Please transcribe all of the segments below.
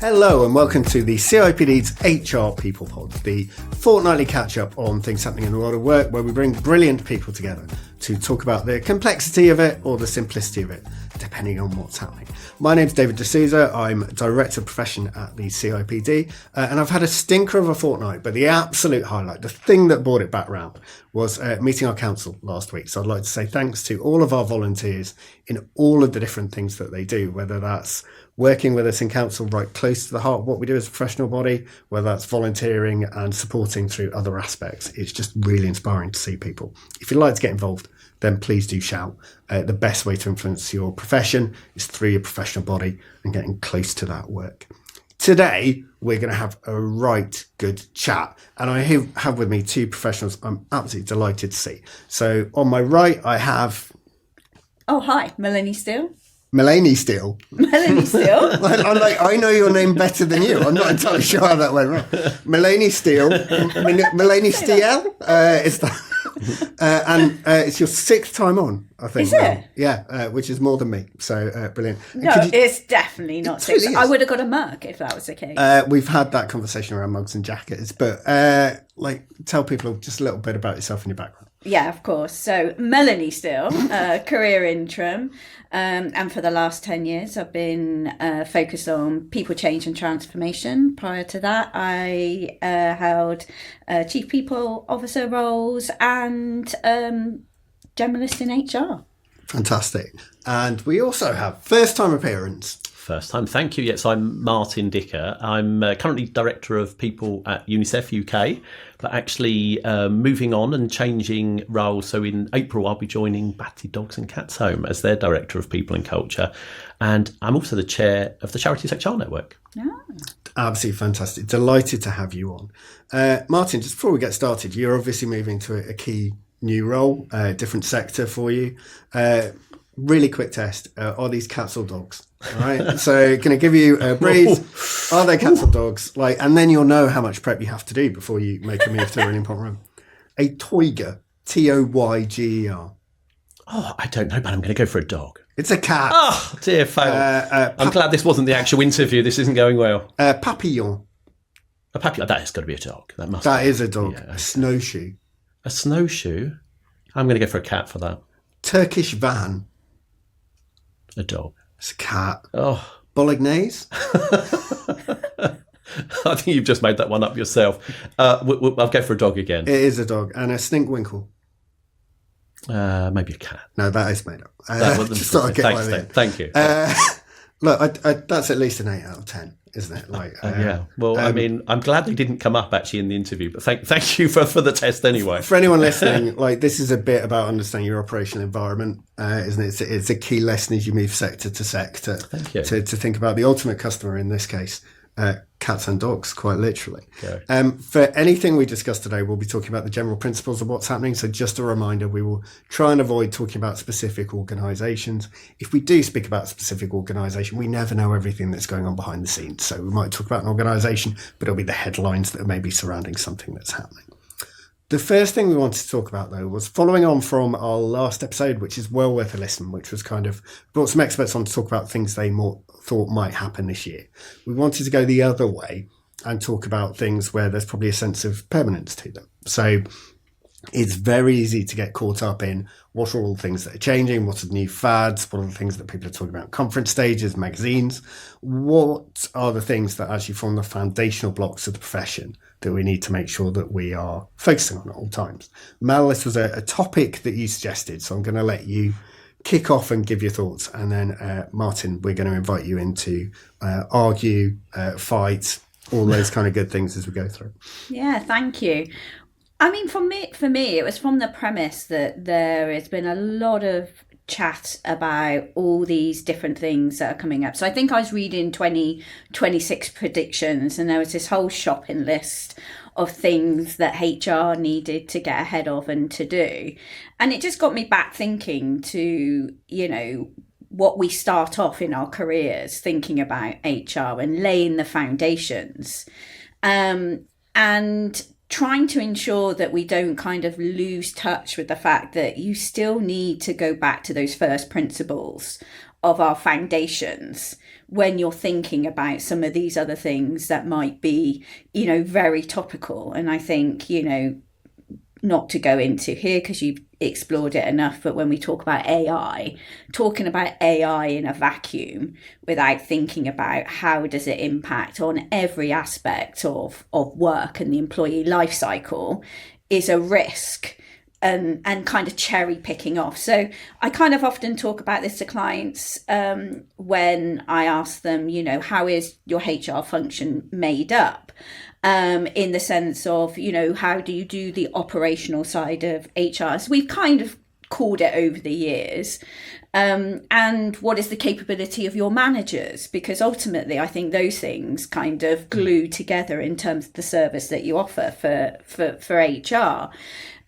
Hello and welcome to the CIPD's HR People Pod, the fortnightly catch-up on things happening in the world of work, where we bring brilliant people together to talk about the complexity of it or the simplicity of it, depending on what's happening. My name's David D'Souza. I'm Director of Profession at the CIPD, and I've had a stinker of a fortnight, but the absolute highlight, the thing that brought it back round, was meeting our council last week. So I'd like to say thanks to all of our volunteers in all of the different things that they do, whether that's working with us in council right close to the heart of what we do as a professional body, whether that's volunteering and supporting through other aspects. It's just really inspiring to see people. If you'd like to get involved, then please do shout. The best way to influence your profession is through your professional body and getting close to that work. Today, we're going to have a right good chat. And I have with me two professionals I'm absolutely delighted to see. So on my right, I have... Oh, hi, Melanie Steele. Melanie Steele. Melanie Steele. I'm like, I know your name better than you. I'm not entirely sure how that went wrong. Melanie Steele. Melanie Steele is that. And it's your sixth time on, I think. Is it? Yeah, which is more than me. So brilliant. No, it's definitely not six. Really I would have got a mug if that was the case. We've had that conversation around mugs and jackets, but tell people just a little bit about yourself and your background. Yeah, of course. So Melanie Steele, career interim. And for the last 10 years, I've been focused on people change and transformation. Prior to that, I held chief people officer roles and generalist in HR. Fantastic. And we also have first time appearance. First time, thank you. Yes, I'm Martyn Dicker. I'm currently Director of People at Unicef UK, but actually moving on and changing roles. So in April, I'll be joining Batty Dogs and Cats Home as their Director of People and Culture. And I'm also the Chair of the Charities HR Network. Oh. Absolutely fantastic. Delighted to have you on. Martyn, just before we get started, you're obviously moving to a key new role, different sector for you. Really quick test. Are these cats or dogs? All right. So going to give you a breed. Are they cats or dogs? And then you'll know how much prep you have to do before you make a move to a really important room. A toyger, Toyger. Oh, I don't know, but I'm going to go for a dog. It's a cat. Oh, dear fail. I'm glad this wasn't the actual interview. This isn't going well. Papillon. A papillon. That has got to be a dog. That is a dog. Yeah, okay. A snowshoe. A snowshoe? I'm going to go for a cat for that. Turkish van. A dog. It's a cat. Oh. Bolognese? I think you've just made that one up yourself. I'll go for a dog again. It is a dog. And a sninkwinkle? Maybe a cat. No, that is made up. Thanks, thank you. Look, that's at least an 8 out of 10, isn't it? Yeah. Well, I mean, I'm glad they didn't come up actually in the interview, but thank you for the test anyway. For anyone listening, this is a bit about understanding your operational environment, isn't it? It's a key lesson as you move sector to sector to think about the ultimate customer, in this case, cats and dogs, quite literally. Okay. For anything we discussed today, we'll be talking about the general principles of what's happening. So just a reminder, we will try and avoid talking about specific organisations. If we do speak about a specific organisation, we never know everything that's going on behind the scenes. So we might talk about an organisation, but it'll be the headlines that are maybe surrounding something that's happening. The first thing we wanted to talk about, though, was following on from our last episode, which is well worth a listen, which was kind of brought some experts on to talk about things they thought might happen this year. We wanted to go the other way and talk about things where there's probably a sense of permanence to them. So it's very easy to get caught up in what are all the things that are changing, what are the new fads, what are the things that people are talking about, conference stages, magazines. What are the things that actually form the foundational blocks of the profession that we need to make sure that we are focusing on at all times? Mel, this was a topic that you suggested, so I'm going to let you kick off and give your thoughts. And then, Martyn, we're going to invite you into argue, fight, all those kind of good things as we go through. Yeah, thank you. I mean, for me, it was from the premise that there has been a lot of chat about all these different things that are coming up. So I think I was reading 2026 predictions, and there was this whole shopping list of things that HR needed to get ahead of and to do. And it just got me back thinking to, what we start off in our careers thinking about HR and laying the foundations. And trying to ensure that we don't kind of lose touch with the fact that you still need to go back to those first principles of our foundations when you're thinking about some of these other things that might be, very topical. And I think, not to go into here because you've explored it enough, but when we talk about AI, talking about AI in a vacuum without thinking about how does it impact on every aspect of work and the employee life cycle is a risk. And kind of cherry picking off. So I kind of often talk about this to clients when I ask them, how is your HR function made up? In the sense of, how do you do the operational side of HR? So we've kind of called it over the years. And what is the capability of your managers? Because ultimately, I think those things kind of glue together in terms of the service that you offer for HR.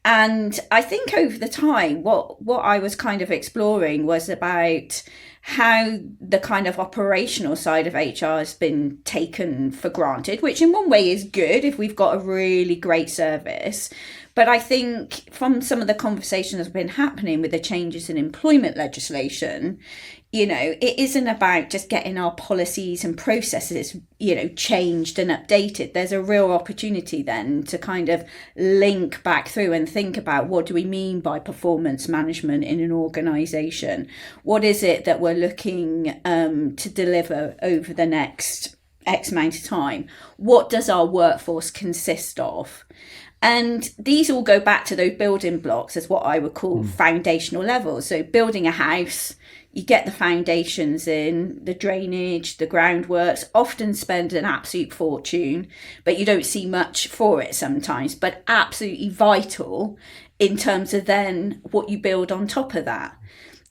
And I think over the time, what I was kind of exploring was about how the kind of operational side of HR has been taken for granted, which in one way is good if we've got a really great service. But I think from some of the conversations that have been happening with the changes in employment legislation, it isn't about just getting our policies and processes, changed and updated. There's a real opportunity then to kind of link back through and think about what do we mean by performance management in an organisation? What is it that we're looking to deliver over the next X amount of time? What does our workforce consist of? And these all go back to those building blocks as what I would call foundational levels. So building a house, you get the foundations in, the drainage, the groundworks, often spend an absolute fortune, but you don't see much for it sometimes, but absolutely vital in terms of then what you build on top of that.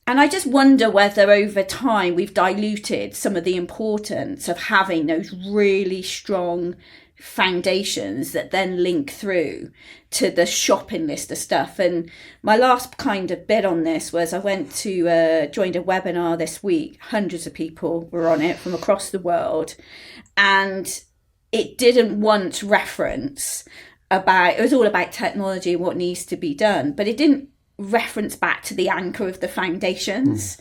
And I just wonder whether over time we've diluted some of the importance of having those really strong foundations that then link through to the shopping list of stuff. And my last kind of bit on this was I went to joined a webinar this week. Hundreds of people were on it from across the world, and it didn't once reference about, it was all about technology and what needs to be done, but it didn't reference back to the anchor of the foundations.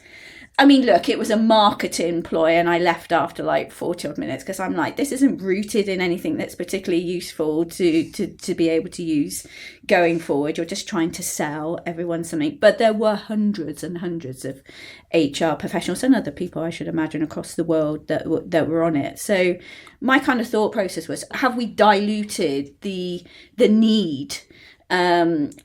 I mean, look, it was a marketing ploy, and I left after like 40 odd minutes because I'm like, this isn't rooted in anything that's particularly useful to be able to use going forward. You're just trying to sell everyone something. But there were hundreds and hundreds of HR professionals and other people, I should imagine, across the world that were on it. So my kind of thought process was, have we diluted the need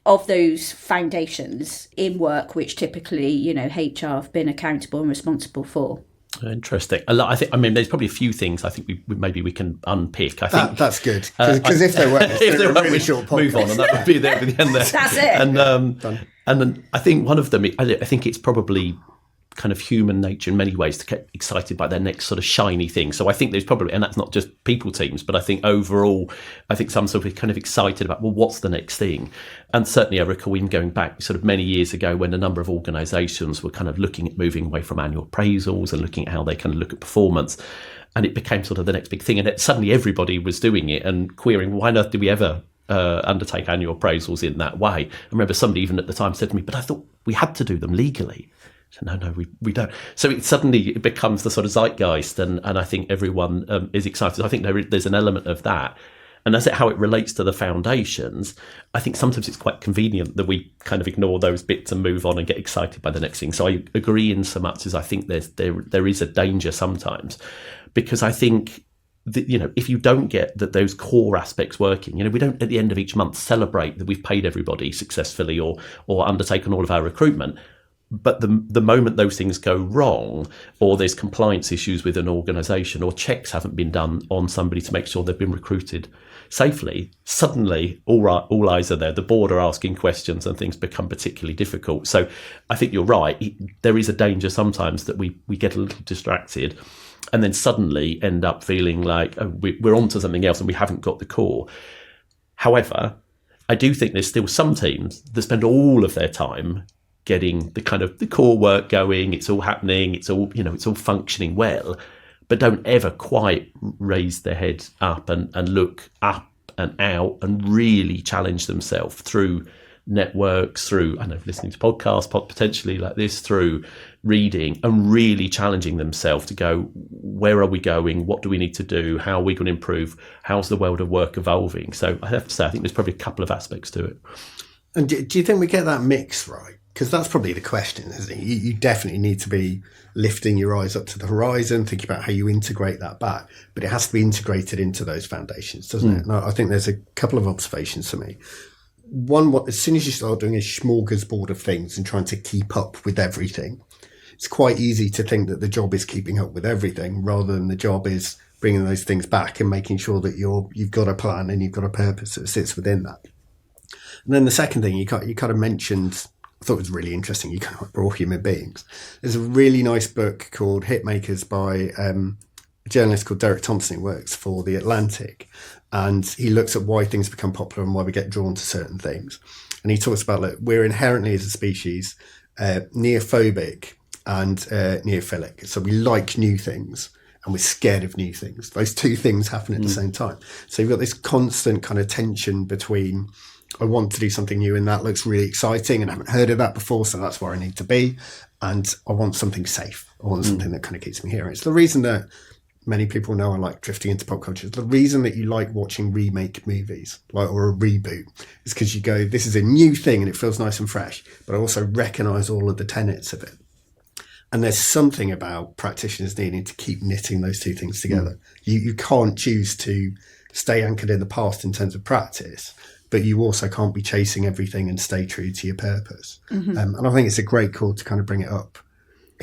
of those foundations in work, which typically, HR have been accountable and responsible for? Interesting. There's probably a few things I think we can unpick. I think that's good, because if there weren't, it's a really short podcast. Move on, and that would be there at the end there. That's it. And then I think one of them, I think it's probably kind of human nature in many ways to get excited by their next sort of shiny thing. So I think there's probably, and that's not just people teams, but I think overall, I think some sort of kind of excited about, well, what's the next thing? And certainly I recall even going back sort of many years ago when a number of organisations were kind of looking at moving away from annual appraisals and looking at how they kind of look at performance. And it became sort of the next big thing. And suddenly everybody was doing it and querying, why on earth did we ever undertake annual appraisals in that way? I remember somebody even at the time said to me, but I thought we had to do them legally. So no, we don't. So it becomes the sort of zeitgeist, and I think everyone is excited. I think there's an element of that. And as how it relates to the foundations, I think sometimes it's quite convenient that we kind of ignore those bits and move on and get excited by the next thing. So I agree in so much as I think there is a danger sometimes, because I think that, if you don't get those core aspects working, we don't at the end of each month celebrate that we've paid everybody successfully or undertaken all of our recruitment. But the moment those things go wrong, or there's compliance issues with an organisation, or checks haven't been done on somebody to make sure they've been recruited safely, suddenly all eyes are there. The board are asking questions and things become particularly difficult. So I think you're right. There is a danger sometimes that we get a little distracted and then suddenly end up feeling like we're onto something else and we haven't got the core. However, I do think there's still some teams that spend all of their time getting the kind of the core work going. It's all happening. It's all, it's all functioning well, but don't ever quite raise their head up and look up and out and really challenge themselves through networks, through, I don't know, listening to podcasts, potentially like this, through reading, and really challenging themselves to go, where are we going? What do we need to do? How are we going to improve? How's the world of work evolving? So I have to say, I think there's probably a couple of aspects to it. And do you think we get that mix right? Because that's probably the question, isn't it? You definitely need to be lifting your eyes up to the horizon, thinking about how you integrate that back. But it has to be integrated into those foundations, doesn't it? And I think there's a couple of observations for me. One, as soon as you start doing a smorgasbord of things and trying to keep up with everything, it's quite easy to think that the job is keeping up with everything rather than the job is bringing those things back and making sure that you've got a plan and you've got a purpose that sits within that. And then the second thing you kind of mentioned, I thought it was really interesting. You kind of we're all human beings. There's a really nice book called Hitmakers by a journalist called Derek Thompson who works for The Atlantic. And he looks at why things become popular and why we get drawn to certain things. And he talks about, like, we're inherently as a species neophobic and neophilic. So we like new things and we're scared of new things. Those two things happen at the same time. So you've got this constant kind of tension between, I want to do something new and that looks really exciting and I haven't heard of that before, so that's where I need to be. And I want something safe. I want something that kind of keeps me here. It's the reason that many people know I like drifting into pop culture. It's the reason that you like watching remake movies, like, or a reboot, is because you go, this is a new thing and it feels nice and fresh, but I also recognise all of the tenets of it. And there's something about practitioners needing to keep knitting those two things together. You can't choose to stay anchored in the past in terms of practice, but you also can't be chasing everything and stay true to your purpose. And I think it's a great call to kind of bring it up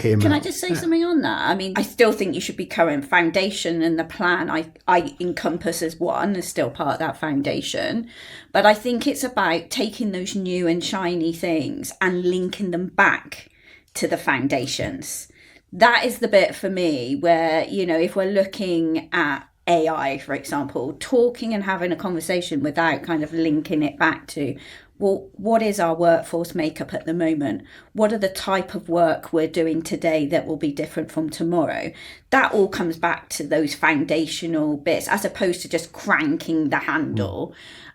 here. Can I just say something on that? I mean, I still think you should be current. Foundation and the plan I encompass as one, is still part of that foundation. But I think it's about taking those new and shiny things and linking them back to the foundations. That is the bit for me where, you know, if we're looking at AI, for example, talking and having a conversation without kind of linking it back to, well, what is our workforce makeup at the moment? What are the type of work we're doing today that will be different from tomorrow? That all comes back to those foundational bits as opposed to just cranking the handle.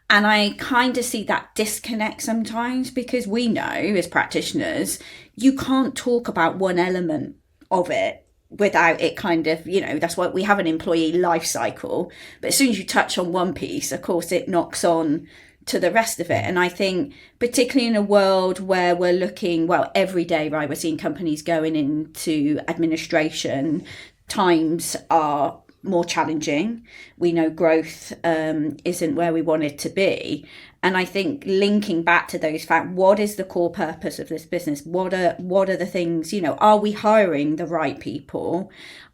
And I kind of see that disconnect sometimes because we know as practitioners, you can't talk about one element of it without it kind of, you know, that's why we have an employee life cycle. But as soon as you touch on one piece, of course, it knocks on to the rest of it. And I think particularly in a world where we're looking, well, every day, right, we're seeing companies going into administration, times are more challenging. We know growth isn't where we want it to be. And I think linking back to those facts, what is the core purpose of this business? What are the things, you know, are we hiring the right people?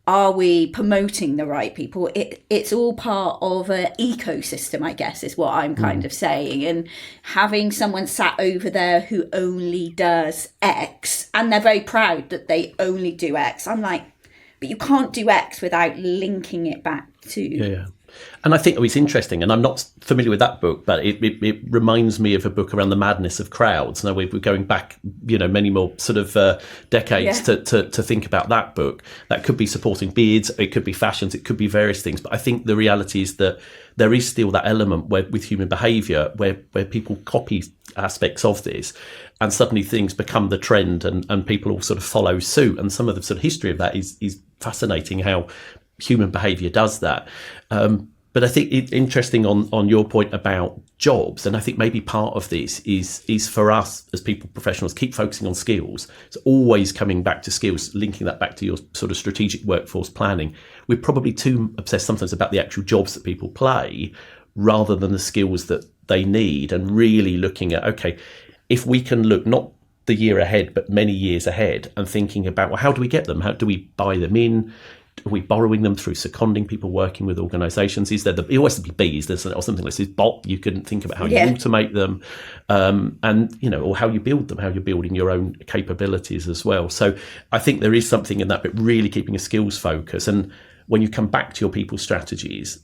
Are we promoting the right people? It's all part of an ecosystem, I guess, is what I'm kind of saying. And having someone sat over there who only does X, and they're very proud that they only do X. I'm like, but you can't do X without linking it back to... Yeah. And I think it's interesting, and I'm not familiar with that book, but it reminds me of a book around the madness of crowds. Now we're going back, you know, many more sort of decades to think about that book. That could be supporting beards, it could be fashions, it could be various things. But I think the reality is that there is still that element where with human behaviour where people copy aspects of this, and suddenly things become the trend, and people all sort of follow suit. And some of the sort of history of that is fascinating, how human behaviour does that. But I think it's interesting on your point about jobs, and I think maybe part of this is for us as people professionals keep focusing on skills. It's always coming back to skills, linking that back to your sort of strategic workforce planning. We're probably too obsessed sometimes about the actual jobs that people play rather than the skills that they need, and really looking at, okay, if we can look not the year ahead but many years ahead and thinking about, well, how do we get them? How do we buy them in? Are we borrowing them through seconding people working with organisations? Is there it always to be bees? There's or something like this bot. You can think about how you automate them, and you know, or how you build them, how you're building your own capabilities as well. So I think there is something in that, but really keeping a skills focus. And when you come back to your people strategies,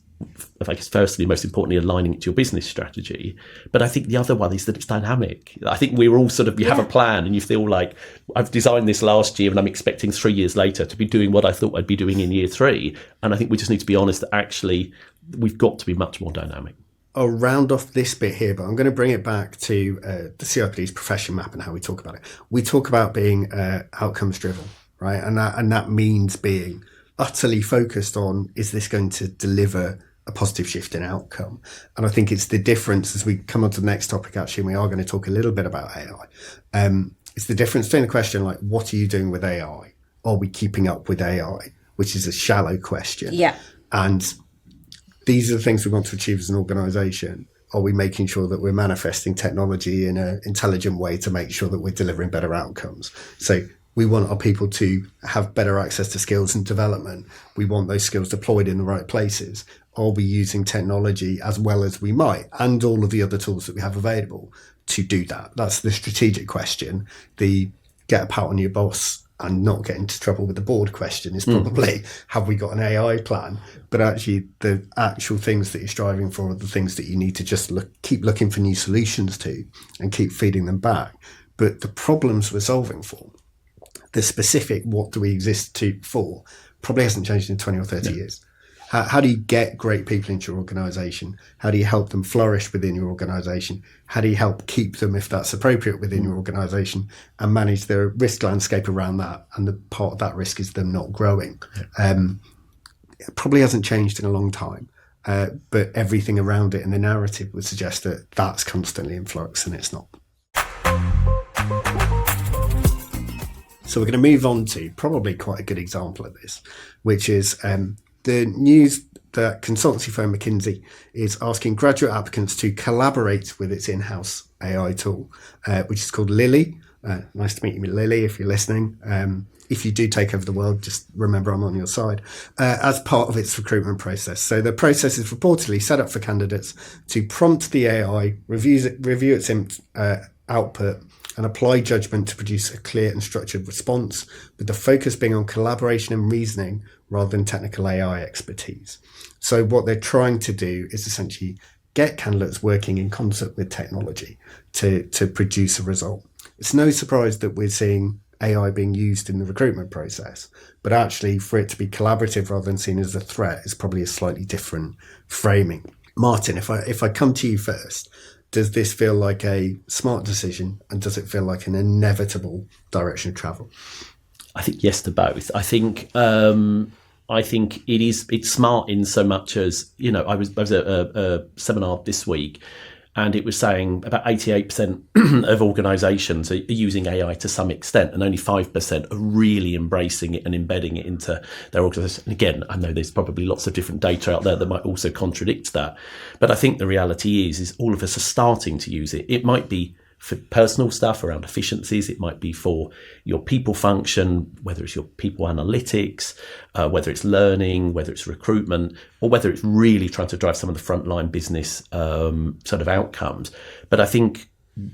I guess firstly, most importantly, aligning it to your business strategy. But I think the other one is that it's dynamic. I think we're all sort of, you have a plan and you feel like, I've designed this last year and I'm expecting 3 years later to be doing what I thought I'd be doing in year 3. And I think we just need to be honest that actually we've got to be much more dynamic. I'll round off this bit here, but I'm going to bring it back to the CIPD's profession map and how we talk about it. We talk about being outcomes driven, right? And that means being utterly focused on, is this going to deliver a positive shift in outcome? And I think it's the difference as we come on to the next topic, actually, and we are going to talk a little bit about AI. It's the difference between the question like, what are you doing with AI? Are we keeping up with AI? Which is a shallow question. Yeah. And these are the things we want to achieve as an organisation. Are we making sure that we're manifesting technology in an intelligent way to make sure that we're delivering better outcomes? So we want our people to have better access to skills and development. We want those skills deployed in the right places. Are we using technology as well as we might, and all of the other tools that we have available to do that? That's the strategic question. The get a pat on your boss and not get into trouble with the board question is probably, have we got an AI plan? But actually, the actual things that you're striving for are the things that you need to just keep looking for new solutions to and keep feeding them back. But the problems we're solving for, the specific what do we exist for, probably hasn't changed in 20 or 30 years. How do you get great people into your organisation? How do you help them flourish within your organisation? How do you help keep them, if that's appropriate, within your organisation, and manage the risk landscape around that? And the part of that risk is them not growing. It probably hasn't changed in a long time, but everything around it in the narrative would suggest that that's constantly in flux, and it's not. So we're going to move on to probably quite a good example of this, which is the news that consultancy firm McKinsey is asking graduate applicants to collaborate with its in-house AI tool, which is called Lily. Nice to meet you, Lily, if you're listening. If you do take over the world, just remember I'm on your side, as part of its recruitment process. So the process is reportedly set up for candidates to prompt the AI, review its output, and apply judgment to produce a clear and structured response, with the focus being on collaboration and reasoning rather than technical AI expertise. So what they're trying to do is essentially get candidates working in concert with technology to produce a result. It's no surprise that we're seeing AI being used in the recruitment process, but actually for it to be collaborative rather than seen as a threat is probably a slightly different framing. Martyn, if I come to you first, does this feel like a smart decision, and does it feel like an inevitable direction of travel? I think yes to both. I think it's smart in so much as, I was at a seminar this week, and it was saying about 88% of organisations are using AI to some extent, and only 5% are really embracing it and embedding it into their organisation. And again, I know there's probably lots of different data out there that might also contradict that, but I think the reality is all of us are starting to use it. It might be for personal stuff around efficiencies. It might be for your people function, whether it's your people analytics, whether it's learning, whether it's recruitment, or whether it's really trying to drive some of the frontline business sort of outcomes. But I think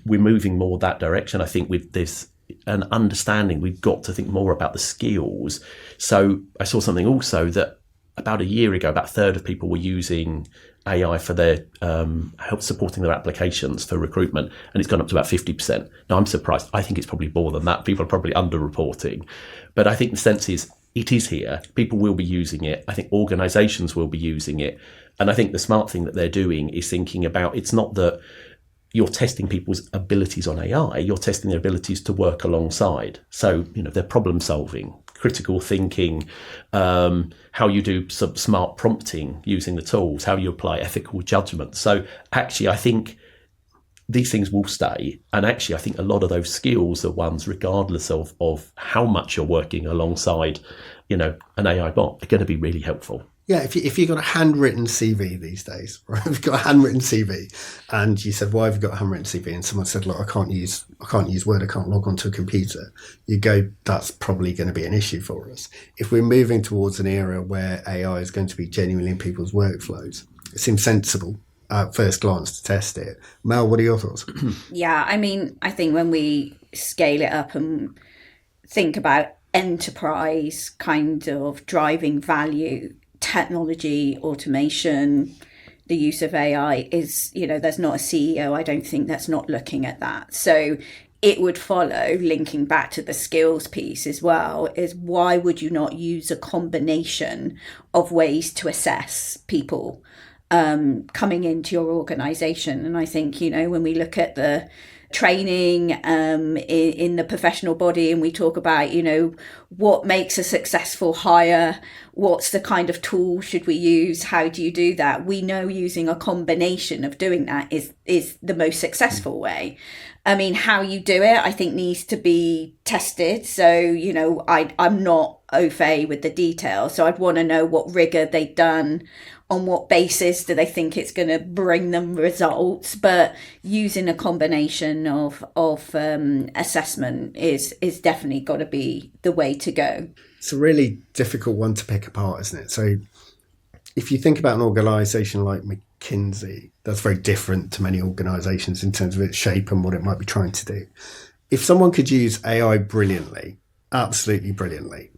we're moving more that direction. I think with this an understanding, we've got to think more about the skills. So I saw something also that about a year ago, about a third of people were using AI for their help supporting their applications for recruitment, and it's gone up to about 50%. Now, I'm surprised. I think it's probably more than that. People are probably underreporting. But I think the sense is it is here. People will be using it. I think organisations will be using it. And I think the smart thing that they're doing is thinking about, it's not that you're testing people's abilities on AI, you're testing their abilities to work alongside. So, their problem solving, critical thinking, how you do some smart prompting using the tools, how you apply ethical judgment. So actually, I think these things will stay. And actually, I think a lot of those skills are ones, regardless of how much you're working alongside, an AI bot, are going to be really helpful. Yeah, if you've got a handwritten CV these days, right? If you've got a handwritten CV, and you said, "Why have you got a handwritten CV?" and someone said, "Look, I can't use Word, I can't log onto a computer," you go, "That's probably going to be an issue for us." If we're moving towards an era where AI is going to be genuinely in people's workflows, it seems sensible at first glance to test it. Mel, what are your thoughts? Yeah, I think when we scale it up and think about enterprise kind of driving value, technology, automation, the use of AI is, there's not a CEO, I don't think, that's not looking at that. So it would follow, linking back to the skills piece as well, is why would you not use a combination of ways to assess people coming into your organisation. And I think, when we look at the training in the professional body, and we talk about what makes a successful hire, what's the kind of tool should we use, how do you do that, we know using a combination of doing that is the most successful way. I mean, how you do it, I think, needs to be tested. So, I'm not au fait with the details, so I'd want to know what rigor they've done, on what basis do they think it's going to bring them results. But using a combination of assessment is definitely got to be the way to go. It's a really difficult one to pick apart, isn't it? So if you think about an organisation like McKinsey, that's very different to many organisations in terms of its shape and what it might be trying to do. If someone could use AI brilliantly, absolutely brilliantly,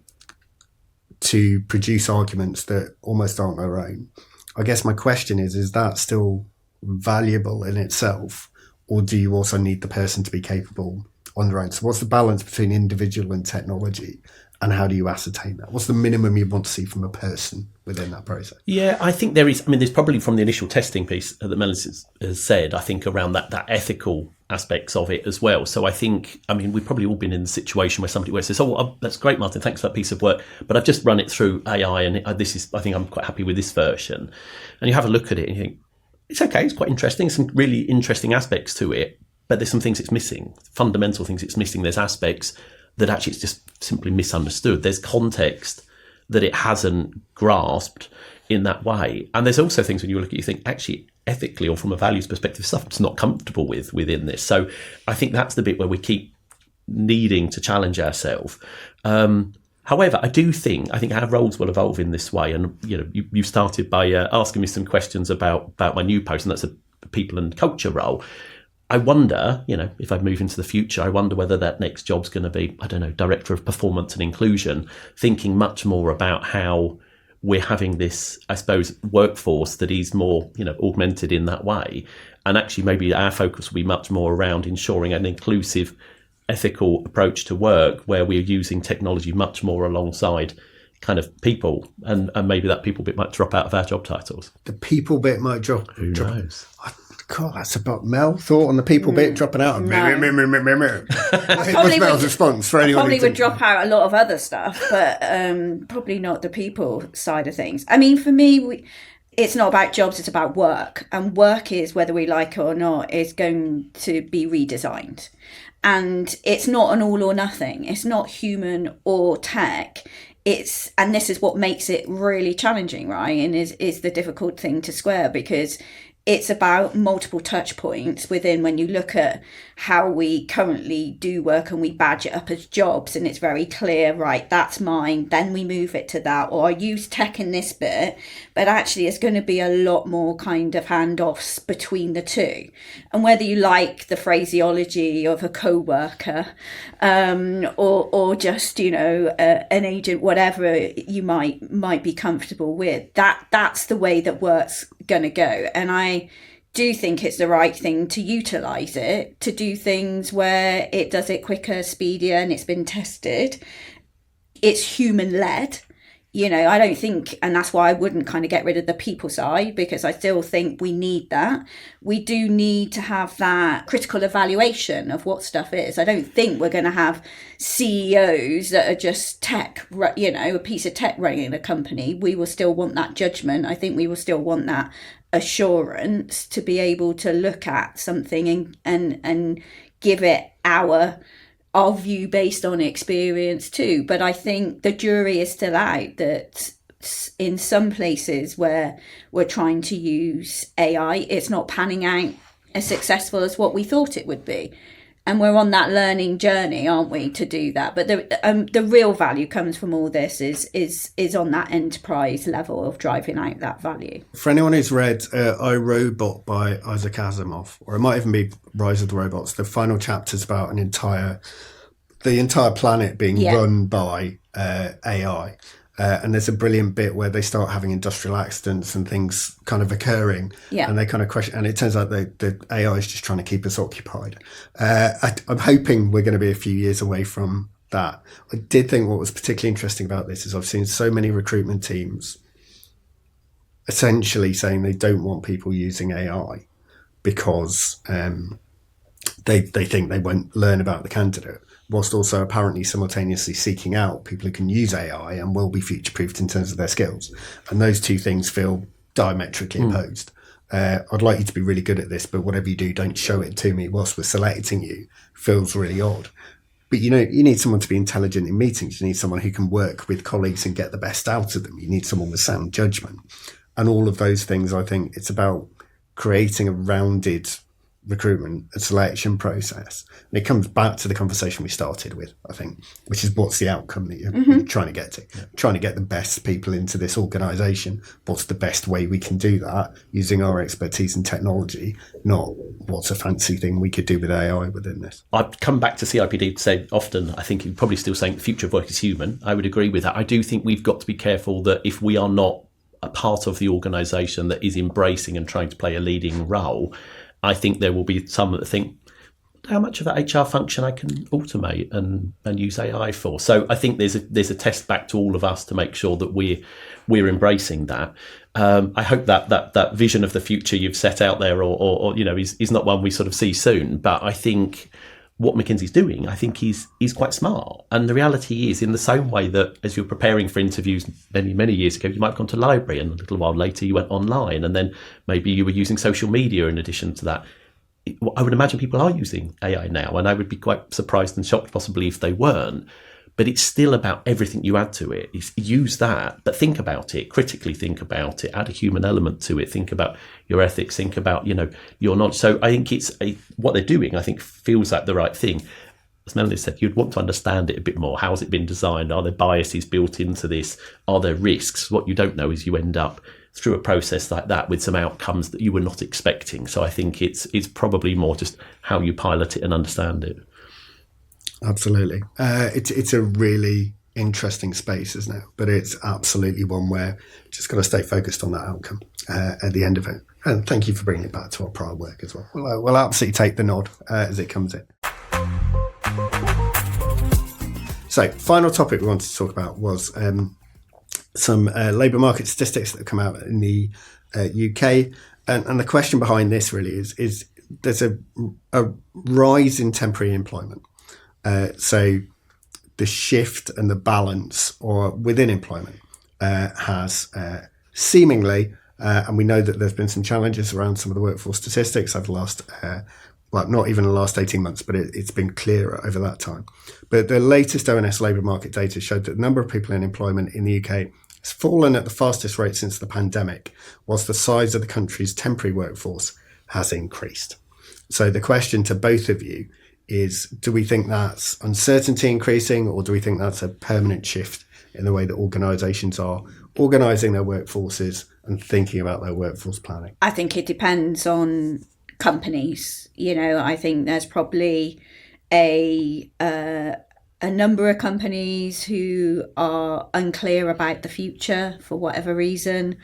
to produce arguments that almost aren't their own, I guess my question is that still valuable in itself, or do you also need the person to be capable on their own? So what's the balance between individual and technology, and how do you ascertain that? What's the minimum you want to see from a person within that process? Yeah, I think there's probably, from the initial testing piece that Melanie has said, I think around that ethical aspects of it as well. So I think, we've probably all been in the situation where somebody says, oh, that's great, Martyn, thanks for that piece of work, but I've just run it through AI and I think I'm quite happy with this version. And you have a look at it and you think, it's okay, it's quite interesting, some really interesting aspects to it, but there's some things it's missing, fundamental things it's missing. There's aspects that actually it's just simply misunderstood. There's context that it hasn't grasped in that way. And there's also things when you look at, you think, actually, ethically or from a values perspective, stuff it's not comfortable within this. So I think that's the bit where we keep needing to challenge ourselves. However, I think our roles will evolve in this way. And, you started by asking me some questions about my new post, and that's a people and culture role. I wonder, if I move into the future, I wonder whether that next job's going to be, Director of Performance and Inclusion, thinking much more about how we're having this, I suppose, workforce that is more, augmented in that way. And actually, maybe our focus will be much more around ensuring an inclusive, ethical approach to work, where we're using technology much more alongside kind of people, and maybe that people bit might drop out of our job titles. The people bit might drop. Who knows? God, that's about Mel thought on the people bit dropping out. No. It was Mel's response for anyone. Probably would drop out a lot of other stuff, but probably not the people side of things. I mean, for me, it's not about jobs; it's about work, and work is, whether we like it or not, is going to be redesigned, and it's not an all or nothing. It's not human or tech. And this is what makes it really challenging, right? And is the difficult thing to square, because it's about multiple touch points within, when you look at how we currently do work and we badge it up as jobs, and it's very clear, right, that's mine, then we move it to that, or I use tech in this bit, but actually it's going to be a lot more kind of handoffs between the two. And whether you like the phraseology of a co-worker or just, an agent, whatever you might be comfortable with, that's the way that work's going to go. And I do think it's the right thing to utilise it, to do things where it does it quicker, speedier, and it's been tested. It's human-led. I don't think, and that's why I wouldn't kind of get rid of the people side, because I still think we need that. We do need to have that critical evaluation of what stuff is. I don't think we're going to have CEOs that are just tech, a piece of tech running a company. We will still want that judgment. I think we will still want that assurance to be able to look at something and give it our view based on experience too. But I think the jury is still out that in some places where we're trying to use AI, it's not panning out as successful as what we thought it would be. And we're on that learning journey, aren't we, to do that? But the real value comes from all this is on that enterprise level of driving out that value. For anyone who's read I, Robot by Isaac Asimov, or it might even be Rise of the Robots, the final chapter's about the entire planet being run by AI. And there's a brilliant bit where they start having industrial accidents and things kind of occurring. Yeah. And they kind of question, and it turns out the AI is just trying to keep us occupied. I'm hoping we're going to be a few years away from that. I did think what was particularly interesting about this is I've seen so many recruitment teams essentially saying they don't want people using AI because they think they won't learn about the candidate, whilst also apparently simultaneously seeking out people who can use AI and will be future-proofed in terms of their skills. And those two things feel diametrically opposed. I'd like you to be really good at this, but whatever you do, don't show it to me whilst we're selecting you. Feels really odd. But you need someone to be intelligent in meetings. You need someone who can work with colleagues and get the best out of them. You need someone with sound judgment. And all of those things, I think it's about creating a rounded recruitment and selection process. And it comes back to the conversation we started with, I think, which is what's the outcome that you're trying to get to. Trying to get the best people into this organisation. What's the best way we can do that using our expertise and technology, not what's a fancy thing we could do with AI within this. I'd come back to CIPD to say often, I think you're probably still saying the future of work is human. I would agree with that. I do think we've got to be careful that if we are not a part of the organisation that is embracing and trying to play a leading role, I think there will be some that think how much of that HR function I can automate and use AI for. So I think there's a test back to all of us to make sure that we're embracing that. I hope that vision of the future you've set out there, or is not one we sort of see soon. But I think what McKinsey's doing, I think is quite smart. And the reality is, in the same way that as you're preparing for interviews many years ago, you might have gone to the library and a little while later you went online, and then maybe you were using social media in addition to that. I would imagine people are using AI now, and I would be quite surprised and shocked possibly if they weren't. But it's still about everything you add to it. Use that, but think about it, critically think about it, add a human element to it, think about your ethics, think about, your knowledge. So I think what they're doing, I think, feels like the right thing. As Melanie said, you'd want to understand it a bit more. How's it been designed? Are there biases built into this? Are there risks? What you don't know is you end up through a process like that with some outcomes that you were not expecting. So I think it's probably more just how you pilot it and understand it. Absolutely. It's a really interesting space, isn't it? But it's absolutely one where just got to stay focused on that outcome at the end of it. And thank you for bringing it back to our prior work as well. We'll absolutely take the nod as it comes in. So, final topic we wanted to talk about was some labour market statistics that have come out in the UK. And the question behind this really is there's a rise in temporary employment. So the shift and the balance or within employment has seemingly, and we know that there's been some challenges around some of the workforce statistics over the last, not even the last 18 months, but it's been clearer over that time. But the latest ONS labour market data showed that the number of people in employment in the UK has fallen at the fastest rate since the pandemic, whilst the size of the country's temporary workforce has increased. So the question to both of you is, do we think that's uncertainty increasing, or do we think that's a permanent shift in the way that organisations are organising their workforces and thinking about their workforce planning? I think it depends on companies. I think there's probably a number of companies who are unclear about the future for whatever reason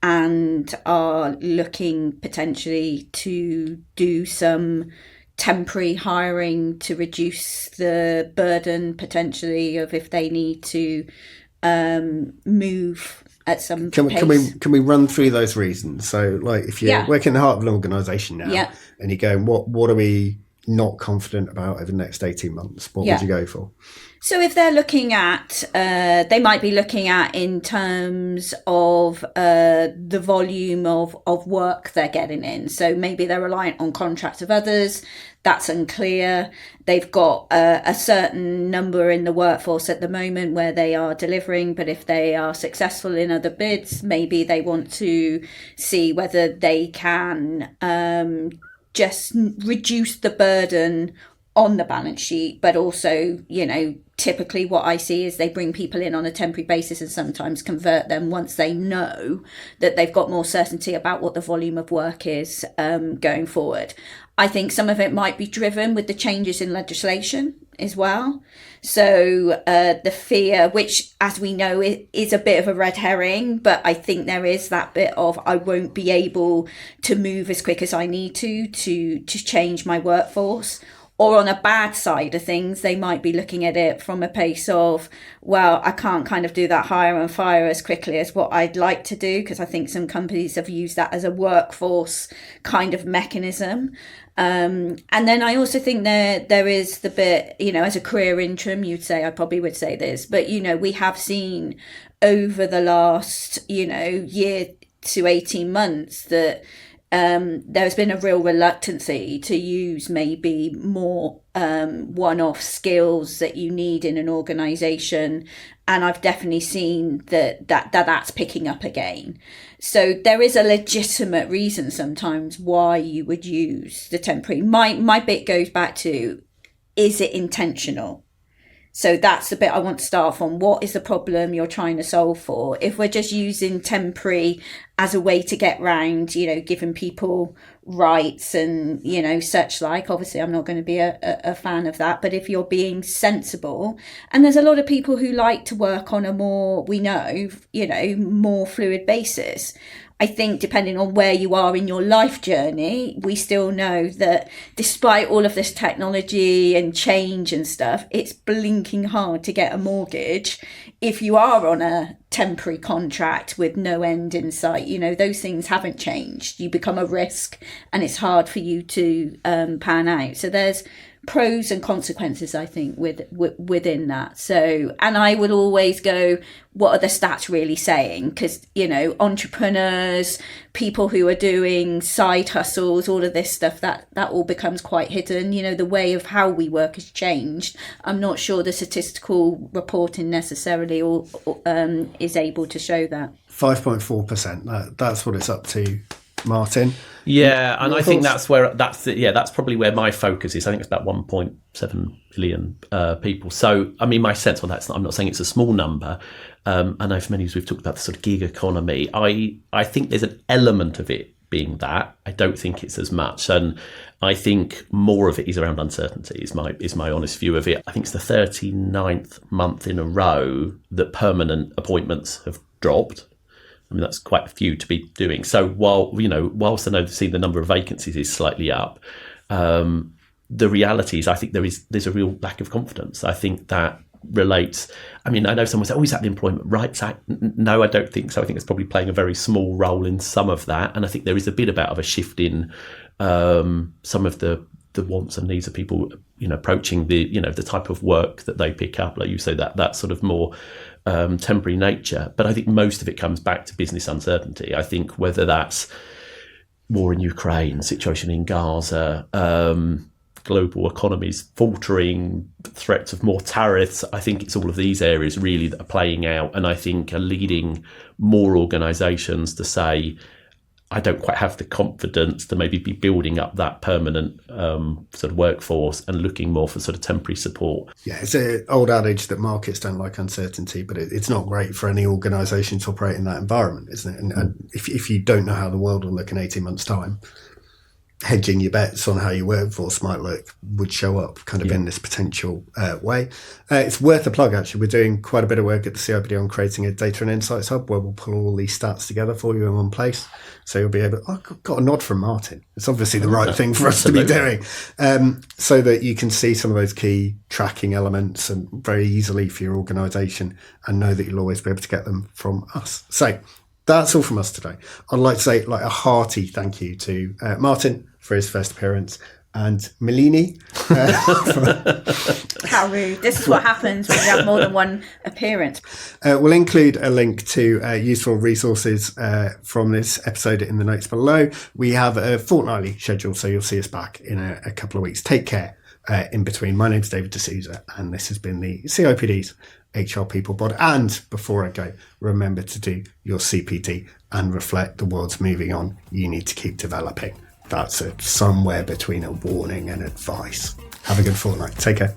and are looking potentially to do some temporary hiring to reduce the burden potentially of if they need to move at some pace. Can we run through those reasons? So, like, if you're working in the heart of an organisation now, and you're going, what are we not confident about over the next 18 months? What would you go for? So if they're looking at, they might be looking at in terms of the volume of work they're getting in. So maybe they're reliant on contracts of others. That's unclear. They've got a certain number in the workforce at the moment where they are delivering, but if they are successful in other bids, maybe they want to see whether they can just reduce the burden on the balance sheet, but also, typically what I see is they bring people in on a temporary basis and sometimes convert them once they know that they've got more certainty about what the volume of work is going forward. I think some of it might be driven with the changes in legislation as well. So the fear, which as we know is a bit of a red herring, but I think there is that bit of I won't be able to move as quick as I need to change my workforce. Or on a bad side of things, they might be looking at it from a place of, well, I can't kind of do that hire and fire as quickly as what I'd like to do, because I think some companies have used that as a workforce kind of mechanism. And then I also think there is the bit, as a career interim, I probably would say this, but, we have seen over the last, year to 18 months that there's been a real reluctancy to use maybe more one-off skills that you need in an organisation, and I've definitely seen that's picking up again. So there is a legitimate reason sometimes why you would use the temporary. My bit goes back to, is it intentional? So that's the bit I want to start from. What is the problem you're trying to solve for? If we're just using temporary as a way to get round, giving people rights and, such like, obviously I'm not going to be a fan of that. But if you're being sensible, and there's a lot of people who like to work on a more, more fluid basis. I think depending on where you are in your life journey, we still know that despite all of this technology and change and stuff, it's blinking hard to get a mortgage if you are on a temporary contract with no end in sight. Those things haven't changed. You become a risk and it's hard for you to pan out. So there's pros and consequences, I think, within that. So, and I would always go, what are the stats really saying? Because, entrepreneurs, people who are doing side hustles, all of this stuff, that all becomes quite hidden. The way of how we work has changed. I'm not sure the statistical reporting necessarily is able to show that. 5.4%. That's what it's up to, Martyn. Yeah, and I think that's probably where my focus is. I think it's about 1.7 billion people. So, I mean, my sense on that, I'm not saying it's a small number. I know for many years we've talked about the sort of gig economy. I think there's an element of it being that. I don't think it's as much. And I think more of it is around uncertainty, is my honest view of it. I think it's the 39th month in a row that permanent appointments have dropped. I mean, that's quite a few to be doing. So whilst I know the number of vacancies is slightly up, the reality is I think there's a real lack of confidence. I think that relates. I mean, I know someone said, "Oh, is that the Employment Rights Act?" No, I don't think so. I think it's probably playing a very small role in some of that, and I think there is a bit about of a shift in some of the wants and needs of people, approaching the type of work that they pick up, like you say, that sort of more temporary nature. But I think most of it comes back to business uncertainty. I think whether that's war in Ukraine, situation in Gaza, global economies faltering, threats of more tariffs, I think it's all of these areas really that are playing out, and I think are leading more organisations to say, I don't quite have the confidence to maybe be building up that permanent sort of workforce and looking more for sort of temporary support. Yeah, it's an old adage that markets don't like uncertainty, but it's not great for any organisation to operate in that environment, isn't it? And if you don't know how the world will look in 18 months' time, hedging your bets on how your workforce would show up kind of in this potential way. It's worth a plug, actually. We're doing quite a bit of work at the CIPD on creating a data and insights hub where we'll pull all these stats together for you in one place. So you'll be able I got a nod from Martyn. It's obviously the right thing for us to be doing, so that you can see some of those key tracking elements and very easily for your organisation, and know that you'll always be able to get them from us. So that's all from us today. I'd like to say a hearty thank you to Martyn for his first appearance, and Melini. How rude. This is what happens when you have more than one appearance. We'll include a link to useful resources from this episode in the notes below. We have a fortnightly schedule, so you'll see us back in a couple of weeks. Take care in between. My name's David D'Souza, and this has been the CIPD's HR People Pod. And before I go, remember to do your CPD and reflect. The world's moving on. You need to keep developing. That's somewhere between a warning and advice. Have a good fortnight. Take care.